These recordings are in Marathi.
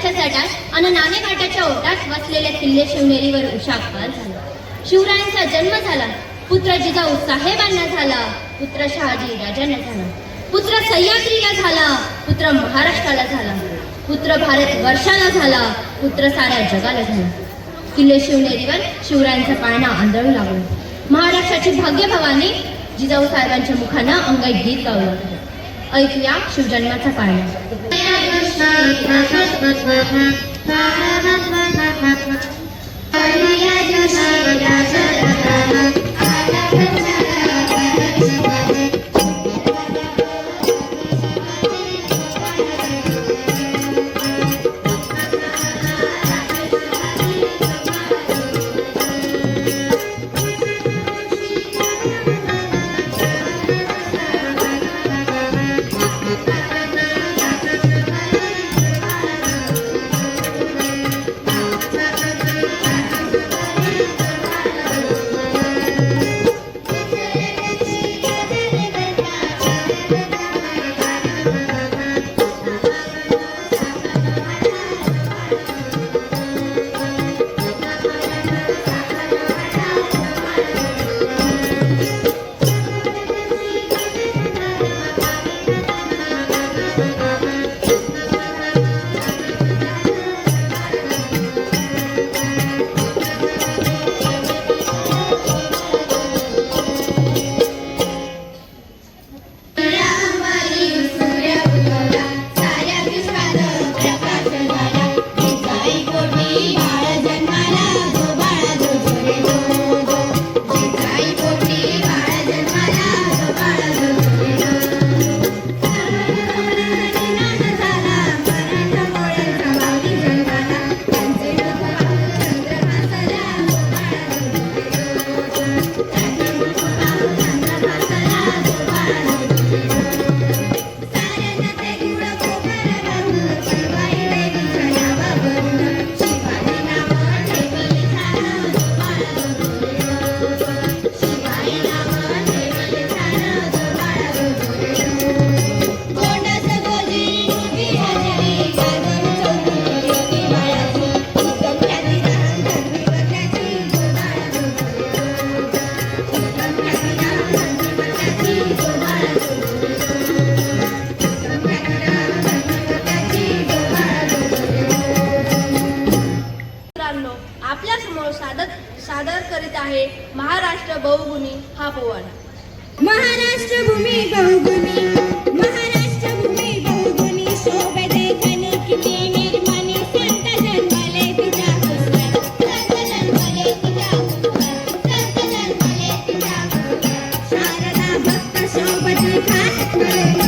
डोंगराच्या सटात आणि नाणेघाटाच्या ओटात वसलेल्या किल्ले शिवनेरीवर उशाकपात झाला. शिवरायांचा जन्म झाला, पुत्र जिजाऊ साहेबांना झाला, पुत्र शहाजी राजांना झाला, पुत्र सह्याद्रीला झाला, पुत्र महाराष्ट्राला झाला, पुत्र भारत वर्षाला झाला, पुत्र साऱ्या जगाला झाला. किल्ले शिवनेरीवर शिवरायांचा पाळणा आंदळू लागला. महाराष्ट्राची भाग्यभवानी जिजाऊ साहेबांच्या मुखानं अंगाई गीत गाऊ लागले. ऐकूया शिवजन्माचा पाळणा. सादर करीत आहे महाराष्ट्र बहुगुणी हा पोवाडा. महाराष्ट्र भूमी बहुगुणी, महाराष्ट्र भूमी बहुगुणी, शोभे देखणी किती निर्माणी, संत जन्मले तिच्या कुसुमात, संत जन्मले तिच्या कुसुमात, संत जन्मले तिच्या कुसुमात. शारदा भक्त शोभती खात कलेची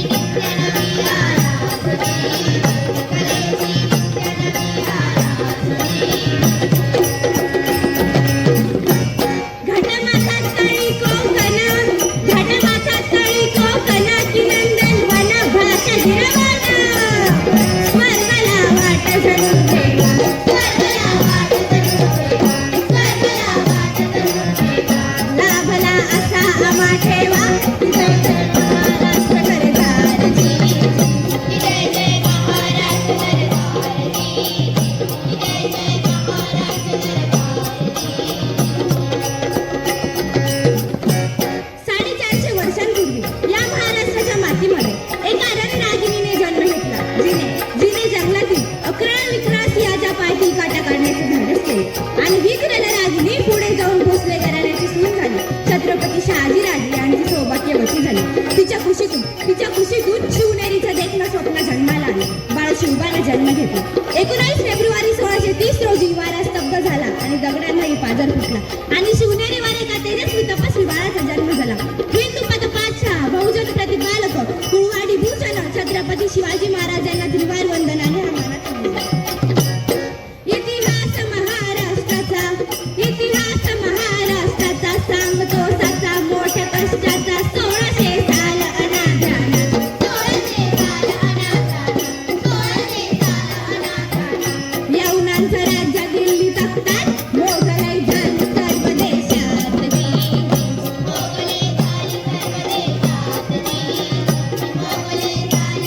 नित्य नवी आरासुरी. तिच्या खुशीतून शिवनेरीचं देखणं स्वप्न जन्माला आले. बाळ शिवबाने जन्म घेतला. 19 फेब्रुवारी 1630 रोजी वारा स्तब्ध झाला आणि दगडांनाही पाझर फुटला आणि शिवनेरीवर एका तेजस्वी तपस्वी बाळाचा जन्म झाला. हिंदू पद पातशाह, बहुजन प्रतिपालक, कुळवाडी भूषण छत्रपती शिवाजी महाराजांना त्रिवार वंदनाने हा मानाचा मुलगा. इतिहास महाराष्ट्राचा, इतिहास महाराष्ट्राचा सांगतो साचा मोठ्या कष्टाचा. 1600 साल अनाथाना, 1600 साल अनाथाना, 1600 साल अनाथाना. यवनांचं राज्य दिल्ली तख्तात, मोगलाई झाली सर्व देशात. मोगलाई झाली सर्व देशात. मोगलाई झाली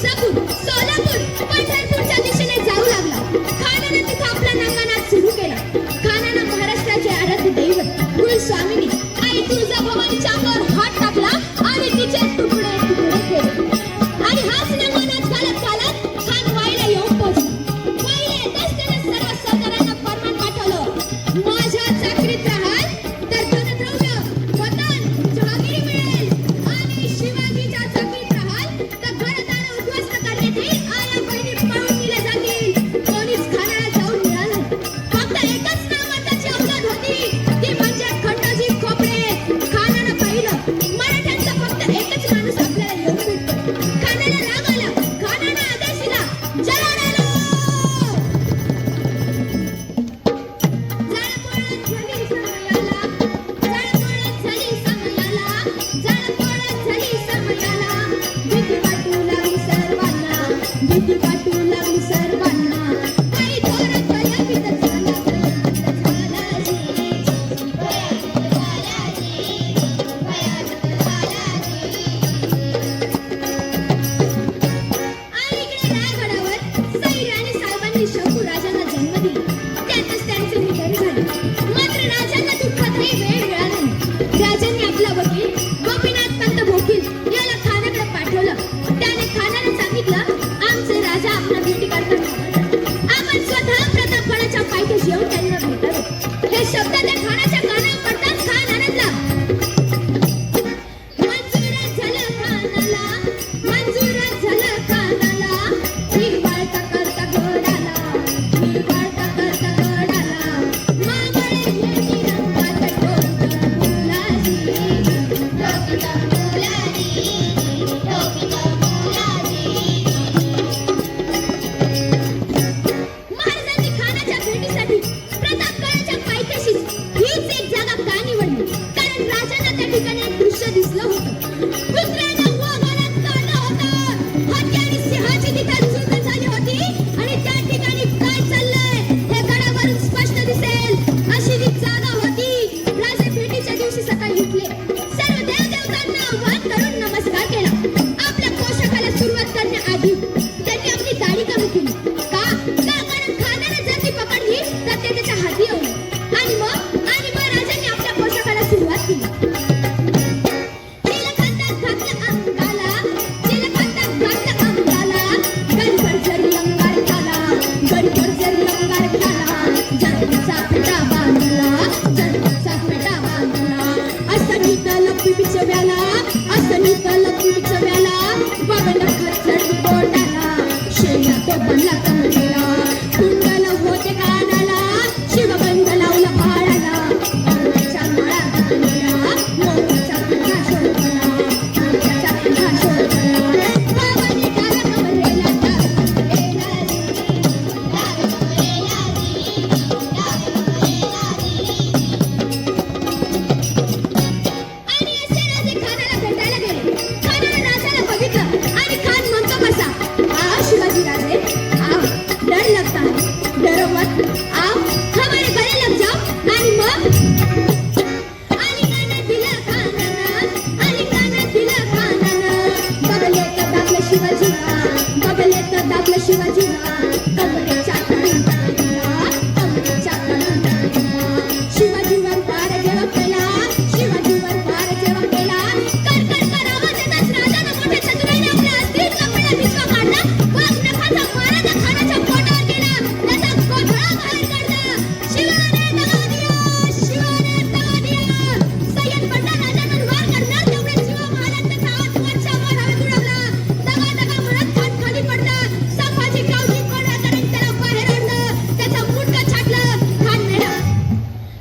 तुळजापूर, सोलापूर, पंढरपूरच्या दिशेने जाऊ लागला. खानाने तिथे आपला नंगानाथ सुरू केला. खानानं महाराष्ट्राचे आराध्य दैवत कुलस्वामिनी आई तुळजाभवानीच्या अंगावर हात टाकला आणि तिचे तुकडे तुकडे केले. आणि हाच नंगानाथ चालत चालत खान वाईला येऊन पोहोचला. वाईला येताच त्याने सर्व सरदारांना फर्मान पाठवलं, माझ्या चाकरीत राहाल तर धनद्रव्य, वतन, जहागिरी मिळेल. आणि शिवाजीच्या चाकरीत राहाल तर घरदार उद्ध्वस्त करण्यात येईल. आया बहिणी पळून दिल्या जातील. कोणीच खानाला जाऊन मिळालं नाही. फक्त एकच नावाची अवलाद होती, ती म्हणजे खंडोजी खोपडे. खानानं पाहिलं मराठ्यांचा फक्त एकच माणूस आपल्याला येऊन भेटतो. खानाला राग आला. खानानं आदेश दिला, जलाडालो. जळपोळत झाली समयाला, जळपोळत झाली समयाला, जळपोळत झाली समयाला. भीती वाटू लागली सर्वांना, भीती वाटू लागली सर्वांना. काही थोडं भयभीत झाला, भयभीत झाला जी. भयभीत झाला जी, भयभीत झाला जी. आणि इकडे रायगडावर सैर आणि साहेबांनी शंभूराजांना जन्म दिला. त्यातच त्यांचे निधन झाले. मात्र राजांना दुःखातही वेळ मिळाला नाही. राजांनी आपला वकील गोपीनाथ पंत भोकील याला खानाकडे पाठवलं. त्याने खानाला सांगितलं, आमचे राजा आपला भेटी करताना आपण स्वतः प्रतापगडाच्या पायथ्याशी येऊन त्यांना भेटावे. हे शब्द त्या खानाच्या कानावर पडताच खान आनंदला. मंजूर झालं खानाला, मंजूर झालं खानाला. हिरवाळता करता घोडाला, हिरवाळता करता घोडाला. मावळे येती रंगात टोपी मुलाजी, टोपी मुलाजी, टोपी मुलाजी. महाराजांनी खानाच्या भेटीसाठी प्रतापगडाच्या पायथ्याशीच हीच एक जागा का निवडली? कारण राजांना त्या ठिकाणी एक दृश्य दिसलं होतं. कुत्र्यानं वाघाला काढलं होतं. हत्ती आणि सिंहाची तिथे झुंज झाली होती. आणि त्या ठिकाणी काय चाललंय हे गडावरून स्पष्ट दिसेल अशी ती जागा होती. राजे भेटीच्या दिवशी सकाळी उठले. सर्व देवदेवतांना आवाहन करून नमस्कार केला. आपल्या पोशाखाला सुरुवात करण्याआधी त्यांनी आपली दाढी कमी केली. का? कारण खानाने जर ती पकडली तर ते त्याच्या हाती येऊ नये. आणि मग राजांनी आपल्या पोशाखाला सुरुवात केली. चिलखतात घातलं अंगाला, चिलखतात घातलं अंगाला. गडबड जरी अंगार खाला, गडबड जरी अंगार खाला. जडचा पेटा बांधला, जडचा पेटा बांधला. असं नीता लपी बिचव्याला, असं नीता लपी बिचव्याला. बाबांना खचड बोटाला, शेणा तो बनला कमरेला. कुंडला होते कानाला, शिवबंध लावला हाडाला. मोत्याच्या माळा घातलेला, मोत्याचा पिंगा शोधला, मोत्याचा पिंगा शोधला. बाबांनी डाव्या कमरेला टाक केला जी, डाव्या कमरेला जी, डाव्या कमरेला जी. आणि असे राजे खानाला भेटायला गेले. खानाने राजाला बघितलं आणि खान म्हणतो कसा, आ शिवाजी राजे, आ डर लगता है, डरो मत, आओ हमारे गले लग जाओ. आणि मग आलिंगन दिलं खानानं, आलिंगन दिलं खानानं. बगलेत दाबलं शिवाजीला, बगलेत दाबलं शिवाजीला. कमरेच्या तळून टाकला, कमरेच्या तळून टाकला. शिवाजीवर वार जेव्हा केला, शिवाजीवर वार जेव्हा केला. कर आवाज येताच राजानं मोठ्या चतुराईने आपल्या अस्थिर कपड्याला बिचवा काढला. वाघ नखाचा मारा त्या खानाच्या पोटावर गेला. त्याचा गोधळा बाहेर काढला. शिवाने दगा दिया, शिवाने दगा दिया. सय्यद बंडा राजांवर वार करणार तेवढे शिवा महाराज त्याचा हात वरच्या वर हवेत उडवला. दगा दगा म्हणत खान खाली पडला. संभाजी गावची कोणाकडे त्याला बाहेर आणलं. त्याचा मुंडका छाटलं. खान मेला.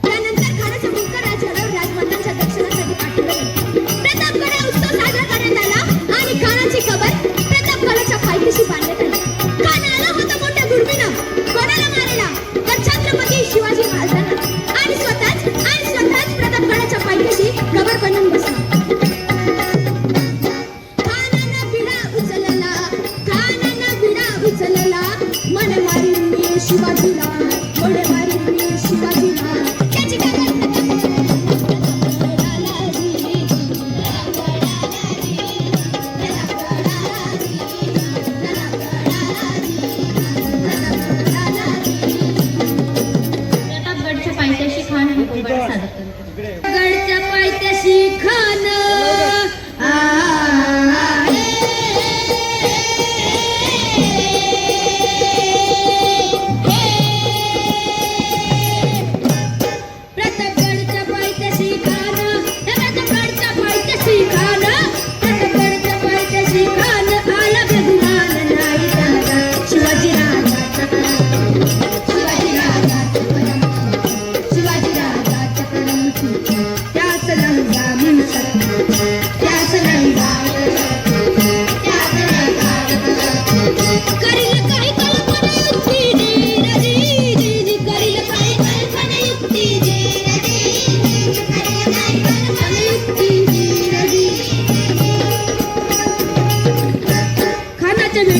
त्यानंतर खानाच्या मुंडका राजगडावर राजमातांच्या दर्शनासाठी पाठवलं गेलं. प्रतापगड उत्सव साजरा करण्यात आला आणि खानाची कबर प्रतापगडाच्या पायथ्याशी बांधण्यात आली. खान आला होता मोठ्या दुर्बीनं. कोणाला मारायला? तर छत्रपती शिवाजी महाराजांना. आणि स्वतःच प्रतापगडाच्या पायथ्याशी कबर बनवून बसला. खानानं विडा उचलला, खानानं विडा उचलला. मन मारीन मी शिवाजीला, मन मारीन मी शिवाजीला. त्याची कबर प्रतापगडाला जी, प्रतापगडाला जी, प्रतापगडाला जी.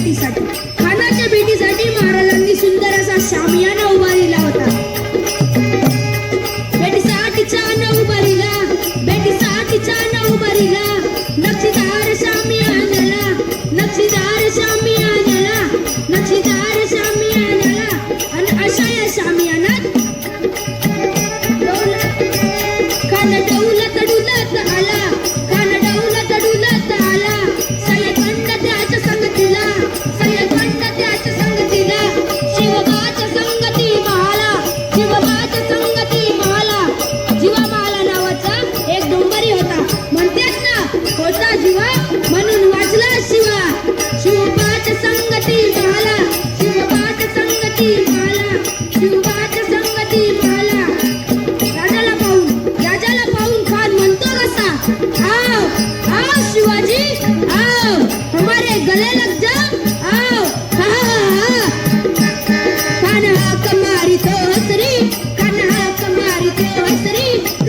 भेटीसाठी. खानाच्या भेटीसाठी महाराजांनी सुंदर असा शामियाना उभारला होता. भेटीसाठी छान उभारला, भेटीसाठी छान उभारला, नक्षीदार शामियानाला, नक्षीदार शामियानाला, नक्षीदार शामियानाला. आणि अशा या शामियानात खान डौलत डुलत आला, खान डौलत डुलत आला. सय्यदवंड त्याच्या संगतीला, सय्यदवंड त्याच्या संगतीला. शिवबाच्या संगती माला, शिवबाच्या संगती माला. जीवामाला नावाचा एक डोंगरी होता. म्हणतात ना, होता जीवा म्हणून वाचला शिवा. शिवबाच्या संगती माला, शिवबाच्या संगती माला, शिवबाच्या संगती माला. राजाला पाहून खान म्हणतो कसा, आओ आओ शिवाजी आओ, हमारे गले लग जाओ आओ. हा हा खान हाक मारितो हसरी, खान हाक मारितो हसरी.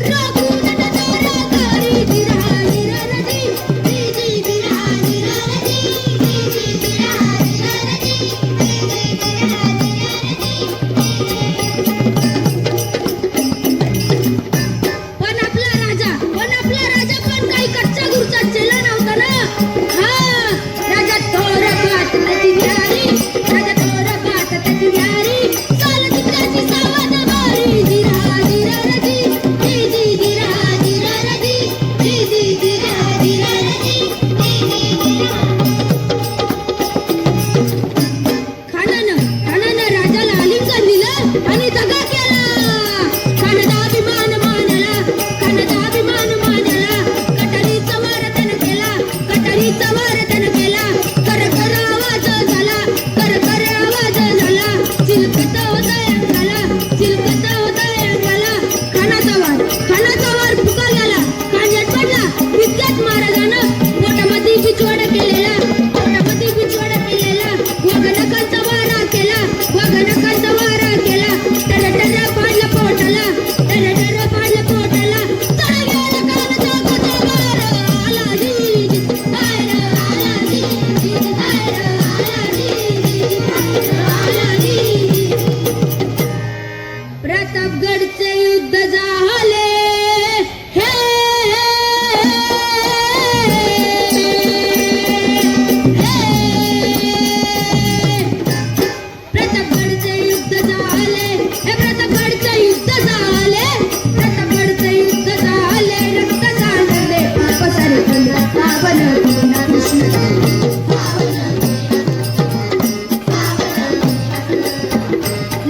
रोगून डोरा करी दिरा दिरा नदी, दिदी दिरा दिरा नदी, दिदी दिरा दिरा नदी, दिदी दिरा दिरा नदी. पण आपला राजा पण काही कच्चा गुरचा चेला नव्हता ना. हा राजा थोर पाठ त्याची न्यारी, राजा थोर पाठ त्याची न्यारी. चालत त्याची सावध वारी, दिरा दिरा नदी, दिदी दिरा दिरा नदी, दिदी दिरा दिरा नदी, दिदी दिरा. खानानं राजाला आलिंगन दिलं आणि दगा केला. खानाचा अभिमान मानला, खानाचा अभिमान मानला. कटारीचा वार त्यानं केला, कटारीचा वार त्यानं केला. कर कर आवाज झाला, कर कर आवाज झाला. चिलकत उदय झाला, चिलकत उदय झाला. खानाचा वार फुका गेला. खांद्यात पडला. इतक्यात महाराजानं पोटामध्ये बिछोड केलेला, पोटामध्ये बिछोड केलेला. वाघनखाचा वारा केला, वाघनखाचा वारा केला. टरटर पाडलं पोटाला, टरटर पाडलं पोटाला. तळ गेला खानाचा गोतावार. आला जी बाहेर, आला जी बाहेर, आला जी आला जी. प्रतापगडचे युद्ध झाले हे, प्रतापगडचे युद्ध झाले हे, प्रतापगडचे युद्ध झाले, प्रतापगडचे युद्ध झाले. रक्त सांडले पाप सारे फुले, पावन केला कृष्ण,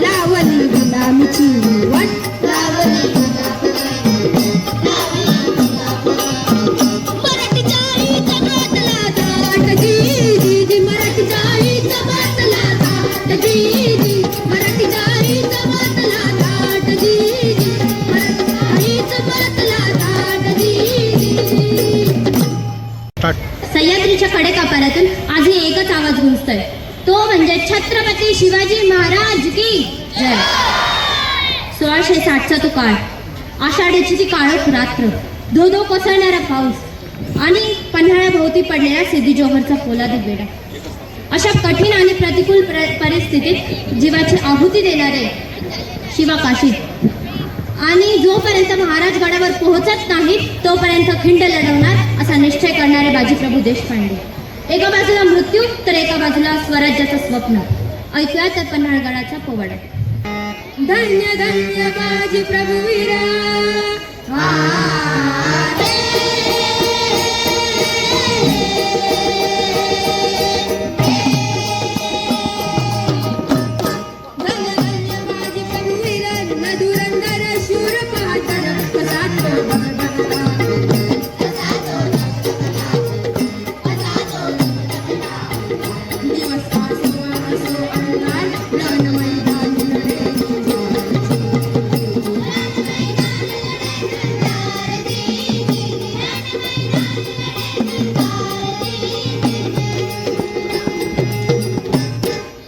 लावली गुलामीची वाट, लावली मराठीच्या आईचा बातला ताट, जी मराठीच्या आईचा बातला ताट, जी मराठीच्या आईचा बातला ताट, जी मराठीच्या आईचा बातला ताट, जी. सह्याद्रीच्या कडेकापाऱ्यातून आजही एकच आवाज गुंजतोय, तो म्हणजे छत्रपती शिवाजी महाराज की जय. 1660चा तो काळ, आषाढीची ती काळोख रात्र, धो कोसळणारा पाऊस आणि पन्हाळ्याभोवती पडलेला सिद्धी जोहरचा पोलादी बेडा. अशा कठीण आणि प्रतिकूल परिस्थितीत जीवाची आहुती देणारे शिवा काशीत. आणि जोपर्यंत महाराज गडावर पोहोचत नाही तोपर्यंत खिंड लढवणार असा निश्चय करणारे बाजीप्रभू देशपांडे. एका बाजूला मृत्यू तर एका बाजूला स्वराज्याचं स्वप्न. ऐकूया तर पन्हाळगडाचा पोवाडा. धन्य धन्य बाजीप्रभू वीरा, धन्य धन्य बाजीप्रभू वीरा. धुरंधर शूर पहाटर कसा तो बघता,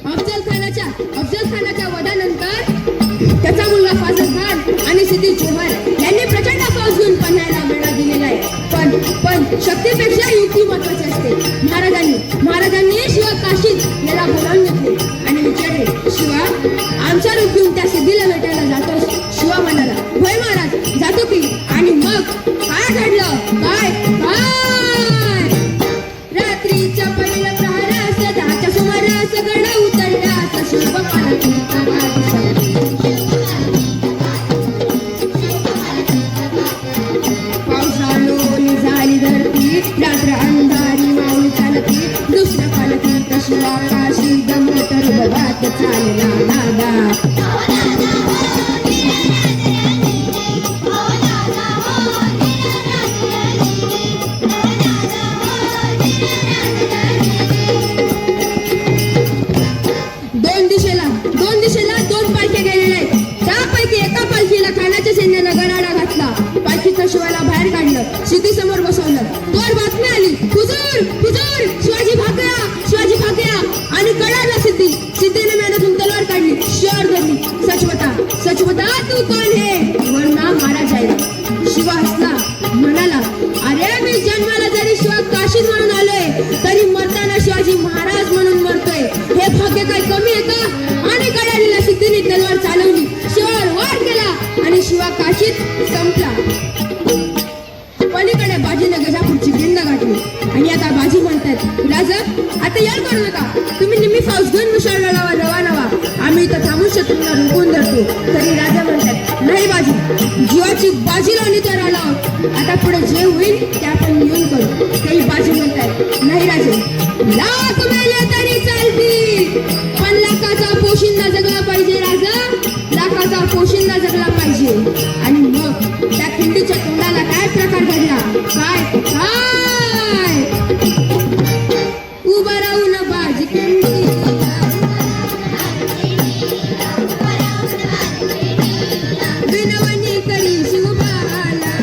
अफजल खानाच्या वधानंतर त्याचा मुलगा फाजल खान आणि सिद्धी जोहर यांनी प्रचंड फौज घेऊन पन्हाळ्याला वेढा दिलेला आहे. पण शक्तीपेक्षा युक्ती महत्वाची असते. महाराजांनी शिवाय काशीत आमच्या रूप घेऊन त्या सिद्धीला भेटायला जातो. शिवा म्हणाला, होय महाराज जातो की. आणि मग काय घडलं? काय काय रात्रीच्या पहिल्या प्रहारास 10च्या सुमारास गड उतरल्यास शिवबाला पावसाळोली झाली धरती, रात्र अंधारी माऊली चालती, दुसऱ्या पालखी कशी आकाशी दमोटर बघत चालला दादा. दोन दिशेला दोन पालख्या गेलेल्या आहेत. त्यापैकी एका पालखीला खानाच्या सैन्यानं गराडा घातला. पालखीचं शिवाला बाहेर काढलं, सिद्धी समोर बसवलं. तोवर बातमी आली, हुजूर हुजूर शिवाजी भागया, शिवाजी भागया. आणि कळालं सिद्धीने मेहनतून तलवार काढली, शिवार धरली. सच बता तू कोण है? वरना मारा जाईल. शिवा हसला, म्हणाला, अरे मी जन्माला जरी शिवा काशीद म्हणून आलोय तरी मरताना शिवाजी महाराज म्हणून मरतोय. हे भाग्य काय कमी आहे का? आणि कळालेल्या सिद्धीने तलवार चालवली, शिवावर वार केला आणि शिवा काशीत संपला. पलीकडे बाजीने गजापूरची खिंड गाठली. आणि आता बाजी म्हणतात, राजा आता यार करू नका, तुम्ही निम्मी फौज घेऊन विशाळगडावर रवाना व्हा, आम्ही इथं थांबून शत्रूंना रोखून धरतो. तरी राजा म्हणतात, नाही बाजी, जीवाची बाजी लावली तर आला आहोत. आता पुढे जे होईल ते आपण येऊन करू. तरी बाजी म्हणतात, नाही राजे, लाख मेले तरी चालतील, पण लाखाचा पोशिंदा जगला पाहिजे राजा, लाखाचा पोशिंदा जगला पाहिजे. आणि मग त्या खिंडीच्या तोंडाला काय प्रकार घडला? काय काय उभा राहून बाजी खिंडी विनवणी करी शिवबाला,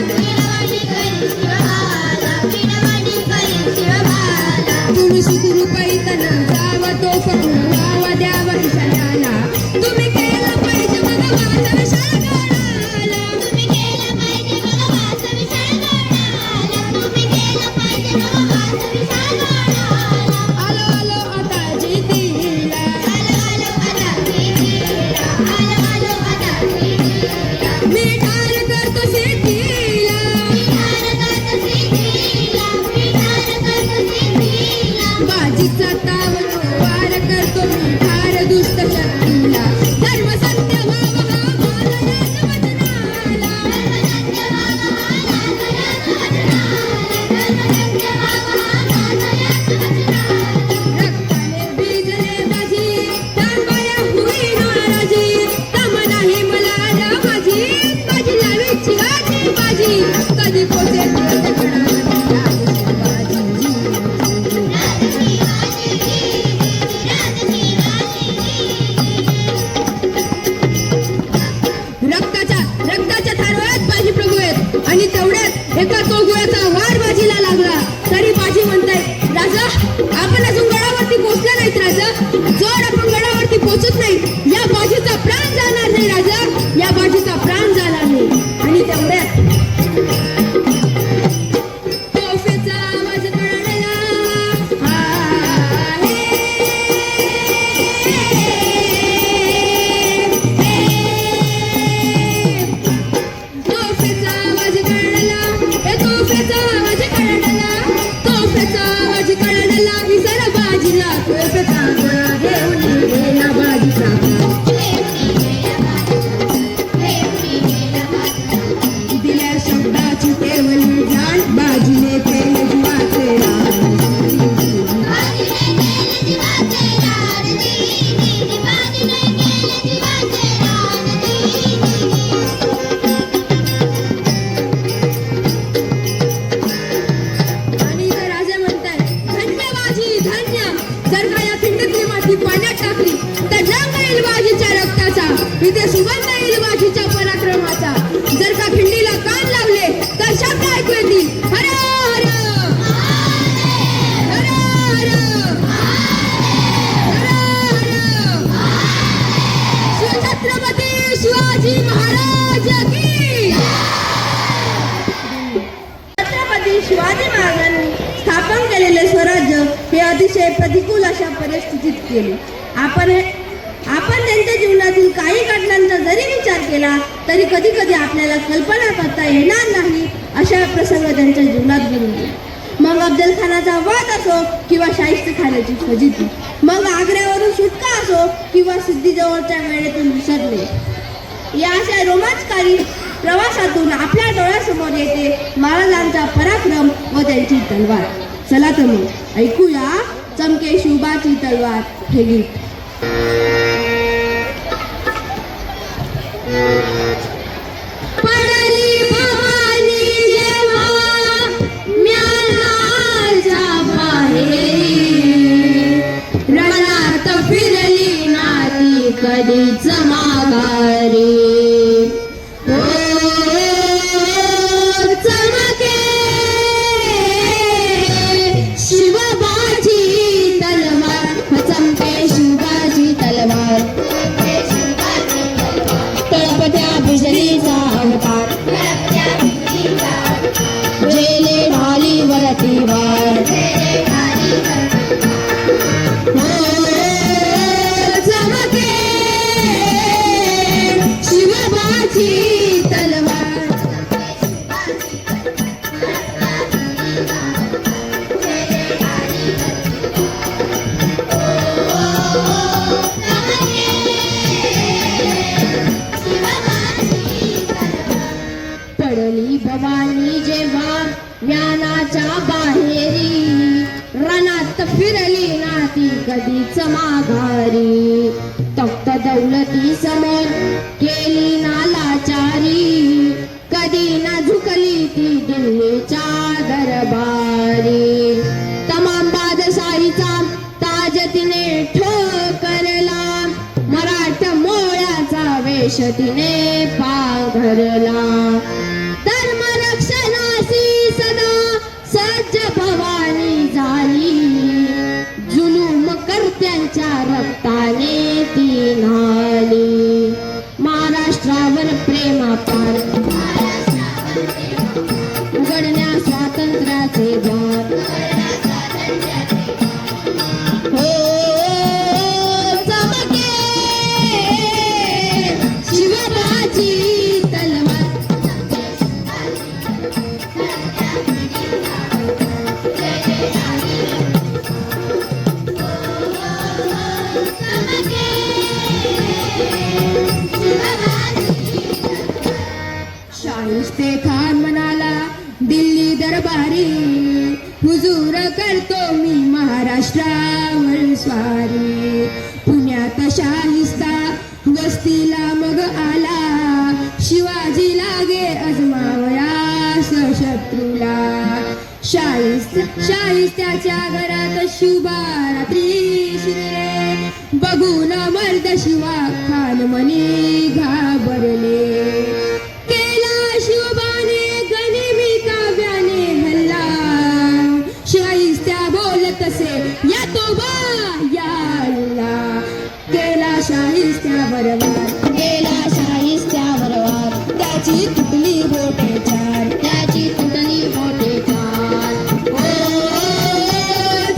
तुळशी कृपई तन जावा तो फकुर व्हावा द्यावा विषयाला, तुम्ही केलं पाहिजे भगवान विषय काढायला, तुम्ही केलं पाहिजे भगवान विषय काढायला, तुम्ही केलं पाहिजे भगवान विषय काढायला. आलो आलो आता जितीला, आलो आलो आता जितीला, आलो आलो आता जितीला, मी ठार करतो सिद्धीला, मी ठार करतो सिद्धीला, मी ठार करतो सिद्धीला, बाजीचा तावलो वार करतो मी ठार दुष्ट शक्तीला, धर्म सत्य व्हावा हा माझा याच वचनाला, धर्म सत्य व्हावा हा माझा याच वचनाला, धर्म सत्य व्हावा हा माझा याच वचनाला. रक्ताने बीजले माझी तांबाया हुई नाराजी, तम नाही मला आला माझी, माझी लावी चिवाची बाजी, कधी पोचे रक्ताच्या थारोळ्यात बाजी प्रभू आहेत. आणि तेवढ्यात एका तोगुळ्याचा वार बाजीला लागला. तरी बाजी म्हणतायत, राजा आपण अजून गडावरती पोहोचला नाहीत राजा, जर आपण गडावरती पोहोचत नाही या बाजीचा प्राण जाणार नाही राजा, या बाजीचा प्राण जाणार नाही. आणि तेवढ्यात तोफेचा आवाज कळला, तोफेचा आवाज कळला, तोफेचा आवाज कळला, तोफेचा आवाज कळला, विसर बाजीला तोफेचा गळा घेऊन गेला बाजीचा, दिल्या शब्दाची केवली जाण, बाजीने केले जीवाचे रान, आणि इथं राजा म्हणतात, धन्य बाजी धन्य, जर का या खिंडीतली माती पाण्यात टाकली तर रंग येईल बाजीच्या रक्ताचा, इथे सुगंध येईल बाजीच्या पराक्रमाचा, जर का खिंडीला कान लावले तर शब्द ऐकू येतील, हर हर हर हर हर हर, शिवछत्रपती शिवाजी महाराज की. छत्रपती शिवाजी महाराजांनी केलेले स्वराज्य हे अतिशय प्रतिकूल अशा परिस्थितीत केले. आपण त्यांच्या जीवनातील काही घटनांचा जरी विचार केला तरी कधी कधी आपल्याला कल्पना करता येणार नाही अशा प्रसंग त्यांच्या जीवनात घडून गेले. मग अफजल खानाचा वध असो किंवा शाहिस्ते खानाची फजिती, मग आग्र्यावरून सुटका असो किंवा सिद्धीजवळच्या वेळेतून विसरले, या अशा रोमांचकारी प्रवासातून आपल्या डोळ्यासमोर येते महाराजांचा पराक्रम व त्यांची तलवार. चला तर मग ऐकूया चमके शिवबाची तलवार हे गीत. पडली भवानी जेव्हा म्यानाच्या बाहेरी, रणात फिरली नाती कधीच माघारी. ओ चमके शिवबाची तलवार, चमके शिवबाची तलवार. तळपत्या बिजलीचा अवतार, जेले ढाली वरती वार. चमके शिवबाची तलवार. पडली भवानी जेव्हा ज्ञानाच्या बाहेरी, रणात फिरली नाती कधीच माघारी. तख्त दौलती समोर केली नालाचारी, कधी ना झुकली ती दिल्लीच्या दरबारी. तमाम बादशाहीचा ताज तिने ठोकरला, मराठा मोळ्याचा वेश तिने पांघरला. धर्मरक्षणासी सदा सज्ज भवानी झाली, जुलूम कर्त्यांच्या रक्ताने ती न्हाली. महाराष्ट्रावर प्रेमापार उघडण्या स्वातंत्र्याचे द्वार. हो चमके शिवबाची तलवार. शाहिस्ते खान म्हणाला दिल्ली दरबारी, हुजूर करतो मी महाराष्ट्रावर स्वारी. पुण्यात शाहिस्ता वस्तीला मग आला, शिवाजी लागे अजमावया सशत्रूला. शाहिस्त्याच्या घरात शुभा रात्री शिरले, बघून मर्द शिवा खान मनी घाबरले. केला शिवबाने गनिमी काव्याने हल्ला, शाहिस्त्या बोलत असे या तोबा या अल्ला. केला शाहिस्त्यावर वार, केला शाहिस्त्यावर वार. त्याची तुटली बोटे चार, त्याची तुटली बोटे चार.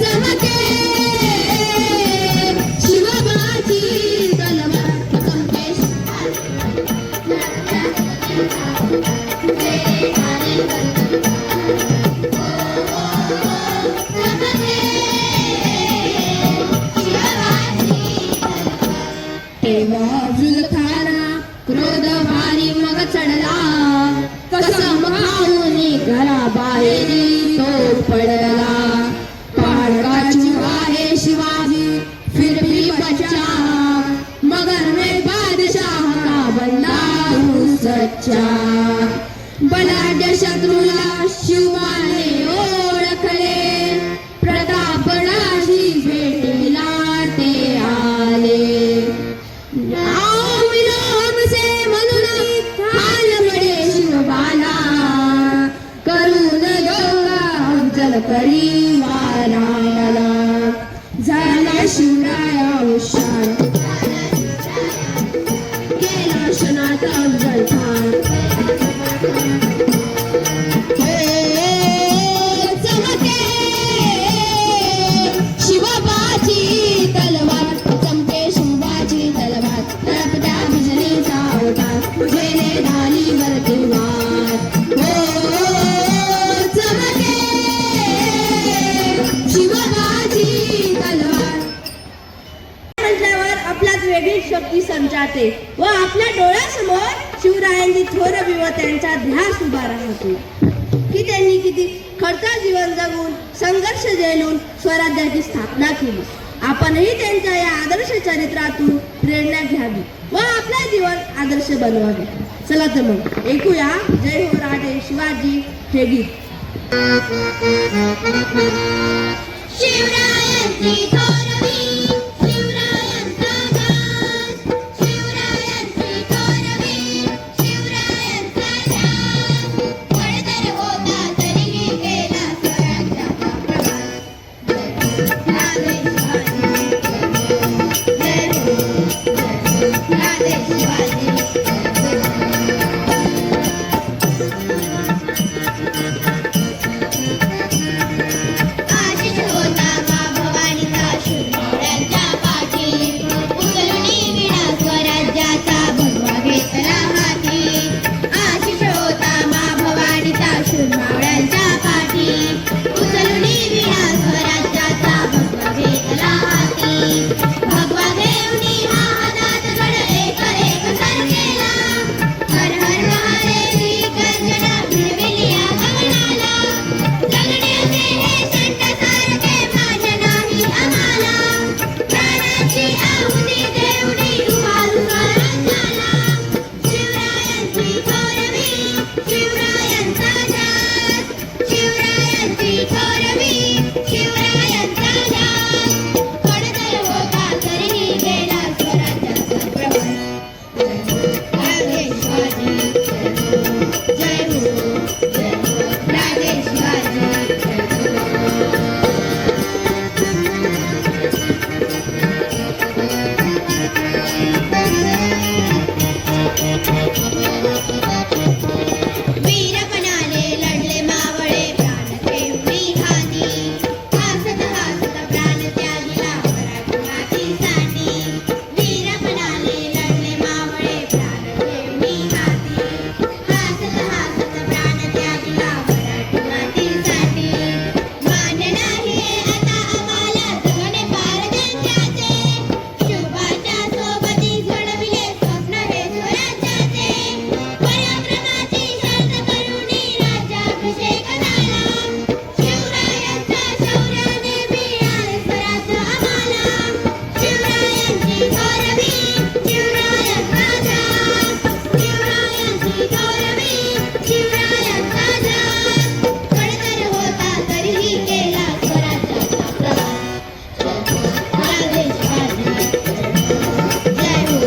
चमके शिवबाची तलवार, चमके तेव्हा जुलखाना क्रोध भारी मग चढला, कसम खाऊन घराबाहेरी तो पडला. पहाड आहे शिवाजी फिर भी बचा, मगर में बादशाह का बनला हूँ सच्चा. बलाढ्य शत्रूला शिवाने ओळखले, प्रतापराशी भेटीला ते आले. आओ मिलो हमसे म्हणून हाल बडे शिवबाला, करून योगा अफजल करी वाराला. झाला शिवराया हुशार, केला क्षणात अफजल खान. चमके शिवबाची तलवार, चमके शिवबाची तलवार. आहे व आपल्या डोळ्यासमोर शिवरायांची थोर व त्यांचा ध्यास उभा राहतो की त्यांनी किती खडतर जीवन जगून संघर्ष झेलून स्वराज्याची स्थापना केली. आपणही त्यांच्या या आदर्श चरित्रातून प्रेरणा घ्यावी व आपले जीवन आदर्श बनवावे. चला तर मग ऐकूया जय हो राजे शिवाजी हे गीत. शिवरायांची थोरवी, शिवरायांचा ध्यास, शिवरायांची थोरवी, शिवरायांचा ध्यास. खडतर होता तरीही केला स्वराज्याचा प्रवास. राजे शिवाजी, जय हो, राजे शिवाजी. आशिष होता मा भवानीचा शूरमोऱ्यांच्या पाठी, उचलूनी विणा स्वराज्याचा भगवा घेतला हाती. आशिष होता मा भवानीचा शूरमोऱ्यांच्या पाठी, उचलूनी विणा स्वराज्याचा भगवा घेतला हाती. भगवा घेऊनी हा हातात गड एक एक सर केला. हर हर महादेवी गर्जना भिडविली या गगनाला. जगण्याचे हे संत सारखे माझ्या नाही आम्हाला. प्राणाची आहुती देऊनी उभारू स्वराज्याला. शिवरायांची थोरवी, शिवरायांचा ध्यास, शिवरायांची थोरवी, शिवरायांचा ध्यास. खडतर होता तरीही गेला स्वराज्याचा प्रवास. राजे शिवाजी, जय हो, जय हो, राजे शिवाजी. वीरपणाने लढले मावळे प्राण ठेवूनी हाती. हासत हासत प्राण त्यागिला मराठी मातीसाठी. वीरपणाने लढले मावळे प्राण ठेवूनी हाती. हासत हासत प्राण त्यागिला मराठी मातीसाठी. मान्य नाही आता आम्हाला जगणे पार त्यांच्याचे. शुभाच्या सोबती घडविले स्वप्न हे स्वराज्याचे. पराक्रमाची शर्त करूनी राज्याभिषेक झाला. शिवरायांच्या शौर्याने मिळाले स्वराज्य आम्हाला. शिवरायांची थोरवी, शिवरायांचा ध्यास, शिवरायांची थोरवी, शिवरायांचा ध्यास. खडतर होता तरीही केला स्वराज्याचा प्रवास. राजे शिवाजी, जय हो,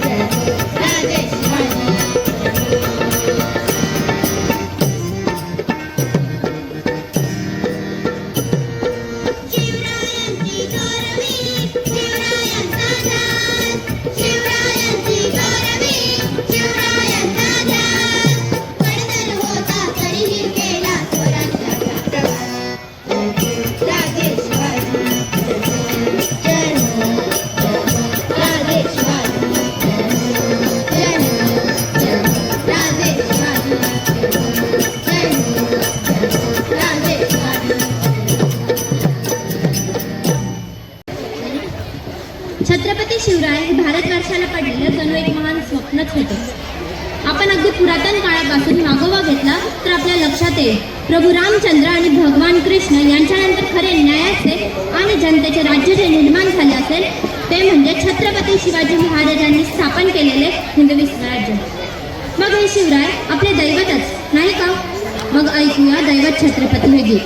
जय हो, राजे शिवाजी. शिवरायांची थोरवी, शिवरायांचा ध्यास, शिवरायांची थोरवी, शिवरायांचा ध्यास. खडतर होता तरीही केला स्वराज्याचा प्रवास. राजे शिवाजी, जय हो, जय हो, राजे शिवाजी. जय हो, जय हो, राजे शिवाजी. जय हो, जय हो, राजे शिवाजी. छत्रपती शिवराय हे भारतवर्षाला पडलेलं जणू एक महान स्वप्नच होतं. आपण अगदी पुरातन काळापासून मागोवा घेतला तर आपल्या लक्षात येईल प्रभू रामचंद्र आणि भगवान कृष्ण यांच्यानंतर खरे न्यायाचे आणि जनतेचे राज्य जे निर्माण झाले असेल ते म्हणजे छत्रपती शिवाजी महाराजांनी स्थापन केलेले हिंदवी स्वराज्य. मग हे शिवराय आपले दैवतच नाही का? मग ऐकूया दैवत छत्रपती हे गीत.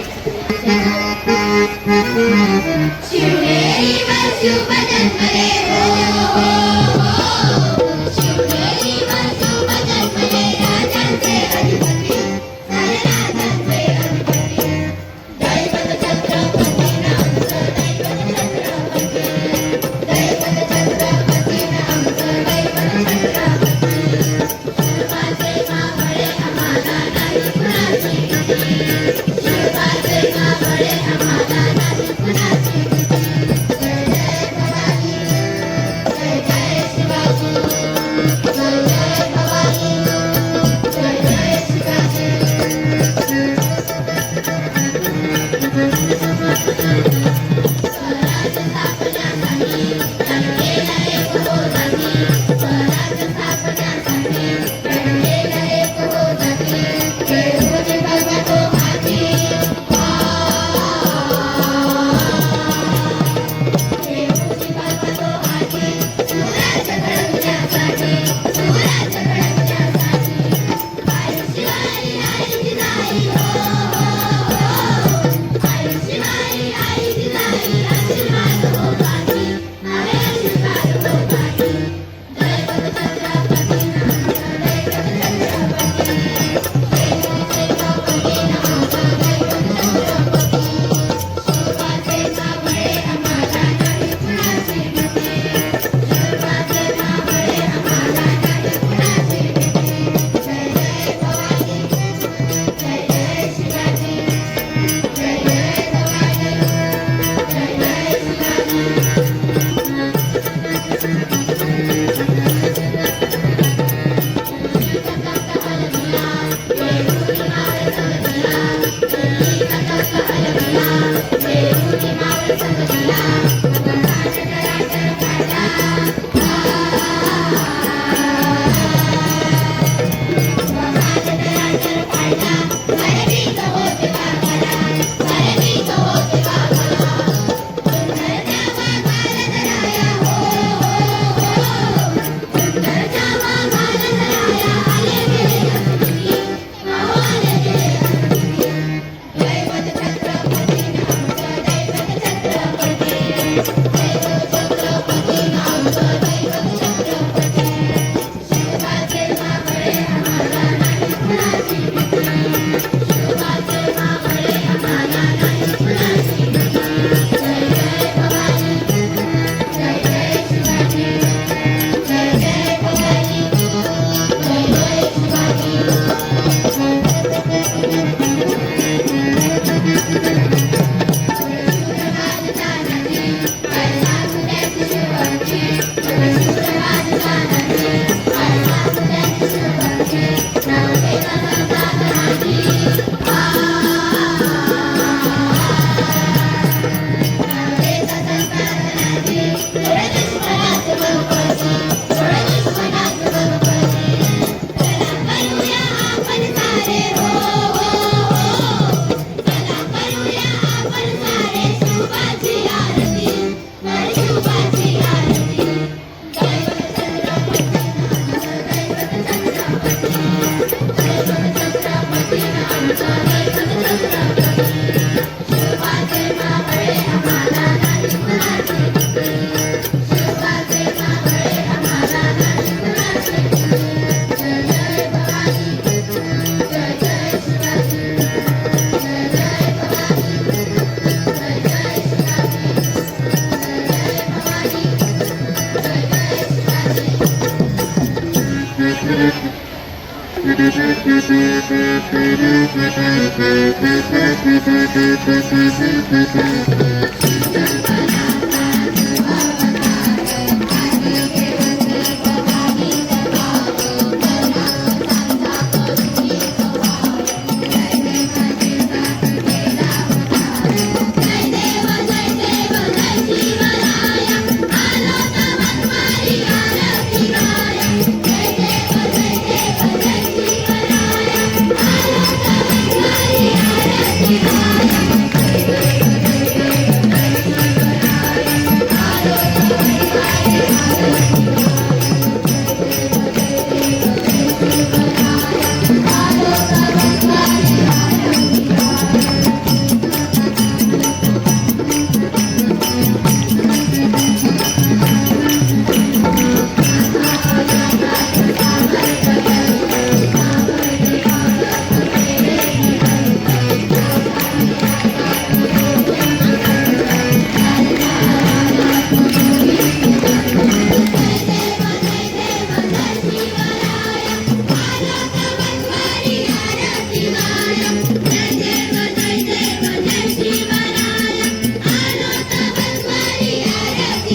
शिवनेरी वर शुभ जन्मले हो, शिवनेरी वर शुभ जन्मले राजांचे अधिपती, राजांचे अधिपती. दैवत छत्रपती नामचं, दैवत छत्रपती, दैवत छत्रपती नामचं, दैवत छत्रपती. शिवाचे मावळे आम्हाला नाही कुणाची भीती, शिवाचे मावळे आम्हाला नाही कुणाची भीती. जय जय भवानी, जय जय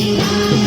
शिवाय